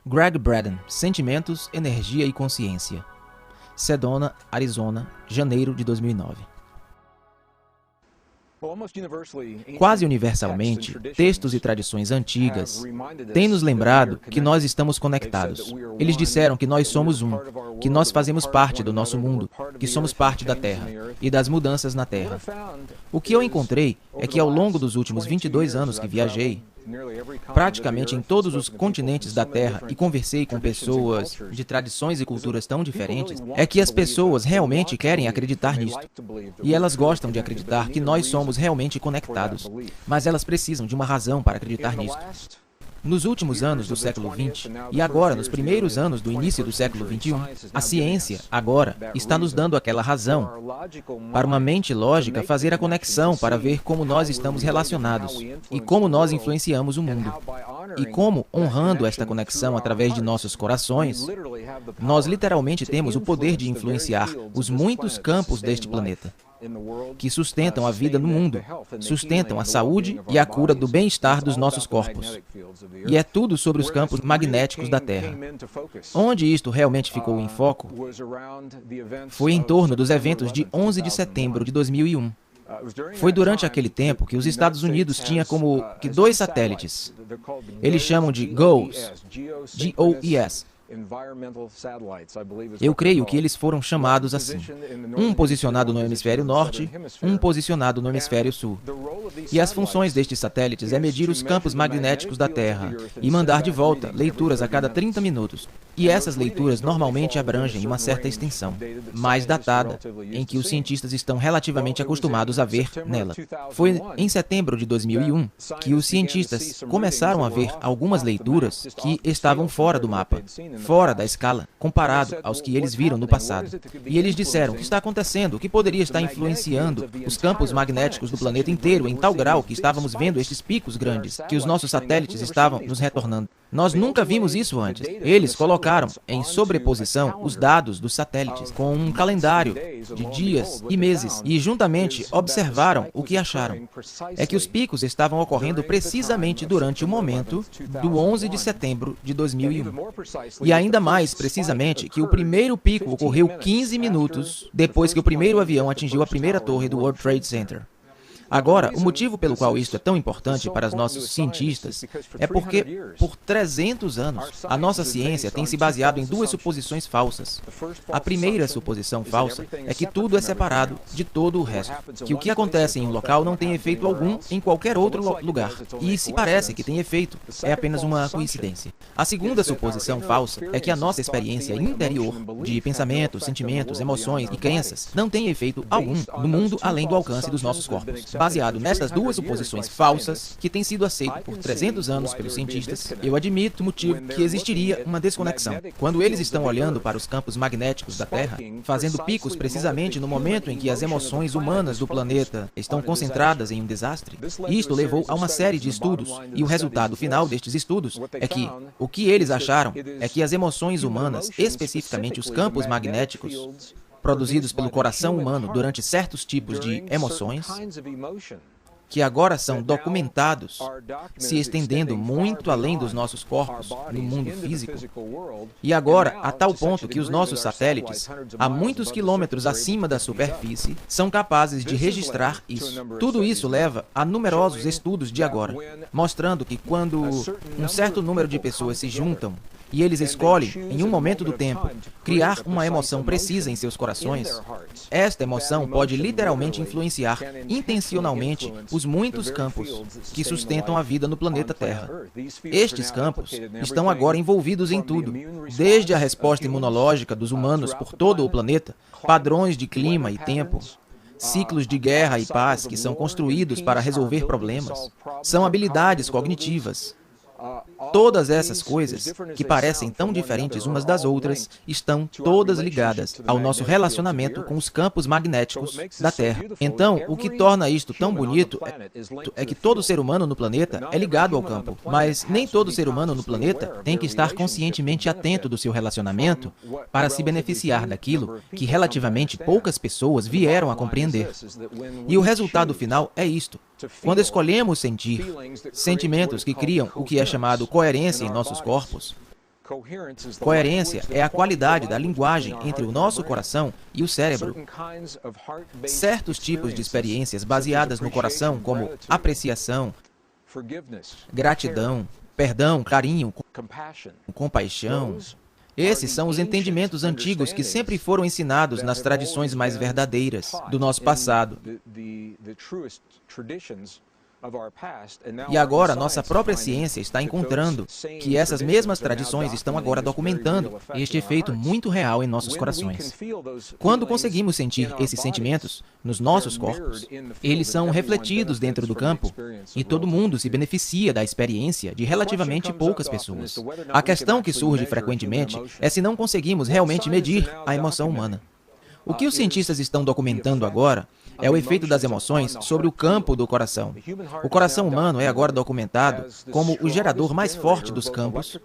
Greg Braden, Sentimentos, Energia e Consciência. Sedona, Arizona, janeiro de 2009. Quase universalmente, textos e tradições antigas têm nos lembrado que nós estamos conectados. Eles disseram que nós somos um, que nós fazemos parte do nosso mundo, que somos parte da Terra e das mudanças na Terra. O que eu encontrei é que ao longo dos últimos 22 anos que viajei, praticamente em todos os continentes da Terra e conversei com pessoas de tradições e culturas tão diferentes, é que as pessoas realmente querem acreditar nisto. E elas gostam de acreditar que nós somos realmente conectados, mas elas precisam de uma razão para acreditar nisto. Nos últimos anos do século XX, e agora nos primeiros anos do início do século XXI, a ciência, agora, está nos dando aquela razão para uma mente lógica fazer a conexão para ver como nós estamos relacionados e como nós influenciamos o mundo. E como, honrando esta conexão através de nossos corações, nós literalmente temos o poder de influenciar os muitos campos deste planeta, que sustentam a vida no mundo, sustentam a saúde e a cura do bem-estar dos nossos corpos. E é tudo sobre os campos magnéticos da Terra. Onde isto realmente ficou em foco foi em torno dos eventos de 11 de setembro de 2001. Foi durante aquele tempo que os Estados Unidos tinham como que 2 satélites. Eles chamam de GOES, G-O-E-S. Eu creio que eles foram chamados assim. Um posicionado no hemisfério norte, um posicionado no hemisfério sul. E as funções destes satélites é medir os campos magnéticos da Terra e mandar de volta leituras a cada 30 minutos. E essas leituras normalmente abrangem uma certa extensão, mais datada, em que os cientistas estão relativamente acostumados a ver nela. Foi em setembro de 2001 que os cientistas começaram a ver algumas leituras que estavam fora do mapa, fora da escala, comparado aos que eles viram no passado. E eles disseram o que está acontecendo, o que poderia estar influenciando os campos magnéticos do planeta inteiro em tal grau que estávamos vendo estes picos grandes, que os nossos satélites estavam nos retornando. Nós nunca vimos isso antes. Eles colocaram em sobreposição os dados dos satélites com um calendário de dias e meses e juntamente observaram o que acharam. É que os picos estavam ocorrendo precisamente durante o momento do 11 de setembro de 2001. E ainda mais precisamente que o primeiro pico ocorreu 15 minutos depois que o primeiro avião atingiu a primeira torre do World Trade Center. Agora, o motivo pelo qual isto é tão importante para os nossos cientistas é porque, por 300 anos, a nossa ciência tem se baseado em 2 suposições falsas. A primeira suposição falsa é que tudo é separado de todo o resto, que o que acontece em um local não tem efeito algum em qualquer outro lugar, e se parece que tem efeito, é apenas uma coincidência. A segunda suposição falsa é que a nossa experiência interior, de pensamentos, sentimentos, emoções e crenças, não tem efeito algum no mundo além do alcance dos nossos corpos. Baseado nestas 2 suposições falsas, que têm sido aceitas por 300 anos pelos cientistas, eu admito o motivo que existiria uma desconexão. Quando eles estão olhando para os campos magnéticos da Terra, fazendo picos precisamente no momento em que as emoções humanas do planeta estão concentradas em um desastre, isto levou a uma série de estudos, e o resultado final destes estudos é que o que eles acharam é que as emoções humanas, especificamente os campos magnéticos, produzidos pelo coração humano durante certos tipos de emoções, que agora são documentados, se estendendo muito além dos nossos corpos no mundo físico, e agora a tal ponto que os nossos satélites, a muitos quilômetros acima da superfície, são capazes de registrar isso. Tudo isso leva a numerosos estudos de agora, mostrando que quando um certo número de pessoas se juntam e eles escolhem, em um momento do tempo, criar uma emoção precisa em seus corações, esta emoção pode literalmente influenciar intencionalmente os muitos campos que sustentam a vida no planeta Terra. Estes campos estão agora envolvidos em tudo, desde a resposta imunológica dos humanos por todo o planeta, padrões de clima e tempo, ciclos de guerra e paz que são construídos para resolver problemas, são habilidades cognitivas. Todas essas coisas, que parecem tão diferentes umas das outras, estão todas ligadas ao nosso relacionamento com os campos magnéticos da Terra. Então, o que torna isto tão bonito é que todo ser humano no planeta é ligado ao campo, mas nem todo ser humano no planeta tem que estar conscientemente atento do seu relacionamento para se beneficiar daquilo que relativamente poucas pessoas vieram a compreender. E o resultado final é isto. Quando escolhemos sentir sentimentos que criam o que é chamado coerência em nossos corpos, Coerência é a qualidade da linguagem entre o nosso coração e o cérebro. Certos tipos de experiências baseadas no coração, como apreciação, gratidão, perdão, carinho, compaixão, esses são os entendimentos antigos que sempre foram ensinados nas tradições mais verdadeiras do nosso passado. E agora, nossa própria ciência está encontrando que essas mesmas tradições estão agora documentando este efeito muito real em nossos corações. Quando conseguimos sentir esses sentimentos nos nossos corpos, eles são refletidos dentro do campo e todo mundo se beneficia da experiência de relativamente poucas pessoas. A questão que surge frequentemente é se não conseguimos realmente medir a emoção humana. O que os cientistas estão documentando agora é o efeito das emoções sobre o campo do coração. O coração humano é agora documentado como o gerador mais forte dos campos,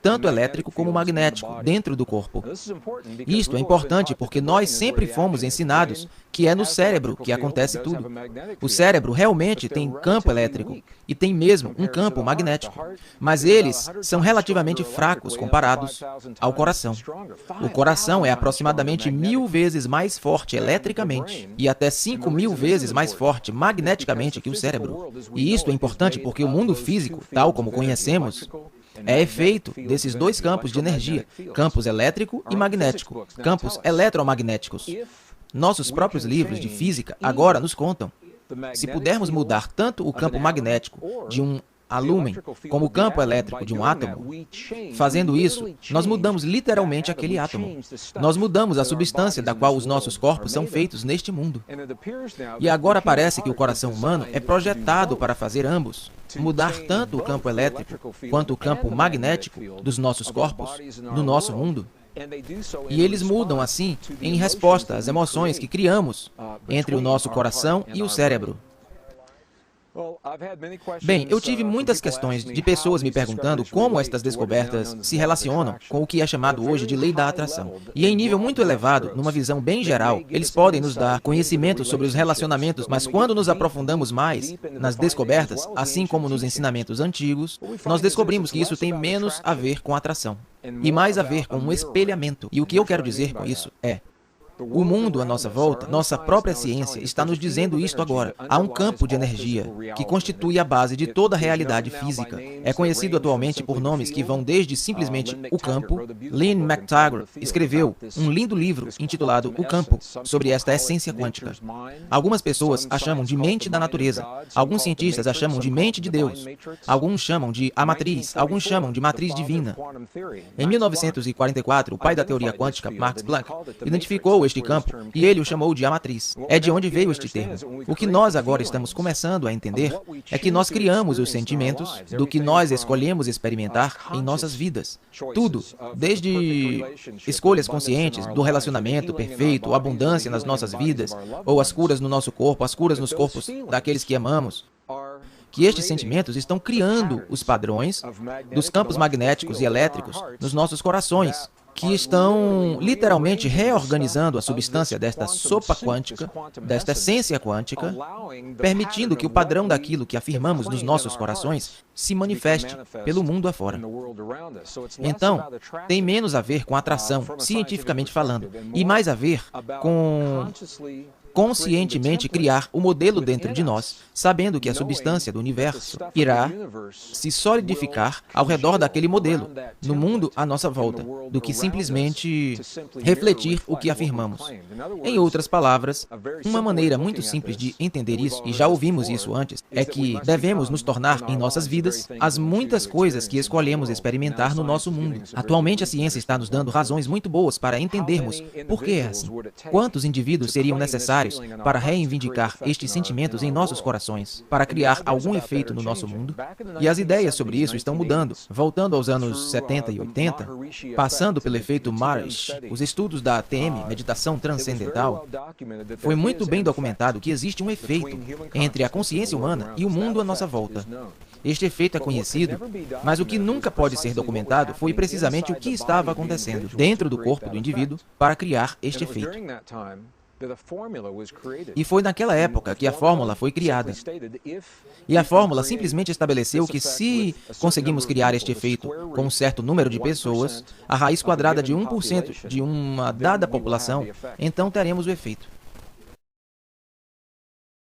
tanto elétrico como magnético, dentro do corpo. Isto é importante porque nós sempre fomos ensinados que é no cérebro que acontece tudo. O cérebro realmente tem campo elétrico e tem mesmo um campo magnético, mas eles são relativamente fracos comparados ao coração. O coração é aproximadamente 1000 vezes mais forte eletricamente e até 5000 vezes mais forte magneticamente que o cérebro. E isto é importante porque o mundo físico, tal como conhecemos, é efeito desses dois campos de energia, campos elétrico e magnético, campos eletromagnéticos. Nossos próprios livros de física agora nos contam. Se pudermos mudar tanto o campo magnético de um alúmen como o campo elétrico de um átomo, fazendo isso, nós mudamos literalmente aquele átomo. Nós mudamos a substância da qual os nossos corpos são feitos neste mundo. E agora parece que o coração humano é projetado para fazer ambos, mudar tanto o campo elétrico quanto o campo magnético dos nossos corpos, no nosso mundo. E eles mudam assim em resposta às emoções que criamos entre o nosso coração e o cérebro. Bem, eu tive muitas questões de pessoas me perguntando como estas descobertas se relacionam com o que é chamado hoje de lei da atração. E em nível muito elevado, numa visão bem geral, eles podem nos dar conhecimento sobre os relacionamentos, mas quando nos aprofundamos mais nas descobertas, assim como nos ensinamentos antigos, nós descobrimos que isso tem menos a ver com atração e mais a ver com um espelhamento. E o que eu quero dizer com isso é: o mundo à nossa volta, nossa própria ciência, está nos dizendo isto agora. Há um campo de energia que constitui a base de toda a realidade física. É conhecido atualmente por nomes que vão desde simplesmente o campo. Lynn McTaggart escreveu um lindo livro intitulado O Campo, sobre esta essência quântica. Algumas pessoas a chamam de mente da natureza. Alguns cientistas a chamam de mente de Deus. Alguns chamam de a matriz. Alguns chamam de matriz divina. Em 1944, o pai da teoria quântica, Max Planck, identificou este campo e ele o chamou de a matriz. É de onde veio este termo. O que nós agora estamos começando a entender é que nós criamos os sentimentos do que nós escolhemos experimentar em nossas vidas. Tudo, desde escolhas conscientes do relacionamento perfeito, abundância nas nossas vidas, ou as curas no nosso corpo, as curas nos corpos daqueles que amamos, que estes sentimentos estão criando os padrões dos campos magnéticos e elétricos nos nossos corações, que estão literalmente reorganizando a substância desta sopa quântica, desta essência quântica, permitindo que o padrão daquilo que afirmamos nos nossos corações se manifeste pelo mundo afora. Então, tem menos a ver com atração, cientificamente falando, e mais a ver com conscientemente criar o modelo dentro de nós, sabendo que a substância do universo irá se solidificar ao redor daquele modelo, no mundo à nossa volta, do que simplesmente refletir o que afirmamos. Em outras palavras, uma maneira muito simples de entender isso, e já ouvimos isso antes, é que devemos nos tornar em nossas vidas as muitas coisas que escolhemos experimentar no nosso mundo. Atualmente a ciência está nos dando razões muito boas para entendermos por que é assim. Quantos indivíduos seriam necessários para reivindicar estes sentimentos em nossos corações, para criar algum efeito no nosso mundo? E as ideias sobre isso estão mudando. Voltando aos anos 70 e 80, passando pelo efeito Marish, os estudos da ATM, meditação transcendental, foi muito bem documentado que existe um efeito entre a consciência humana e o mundo à nossa volta. Este efeito é conhecido, mas o que nunca pode ser documentado foi precisamente o que estava acontecendo dentro do corpo do indivíduo para criar este efeito. E foi naquela época que a fórmula foi criada. E a fórmula simplesmente estabeleceu que se conseguimos criar este efeito com um certo número de pessoas, a raiz quadrada de 1% de uma dada população, então teremos o efeito.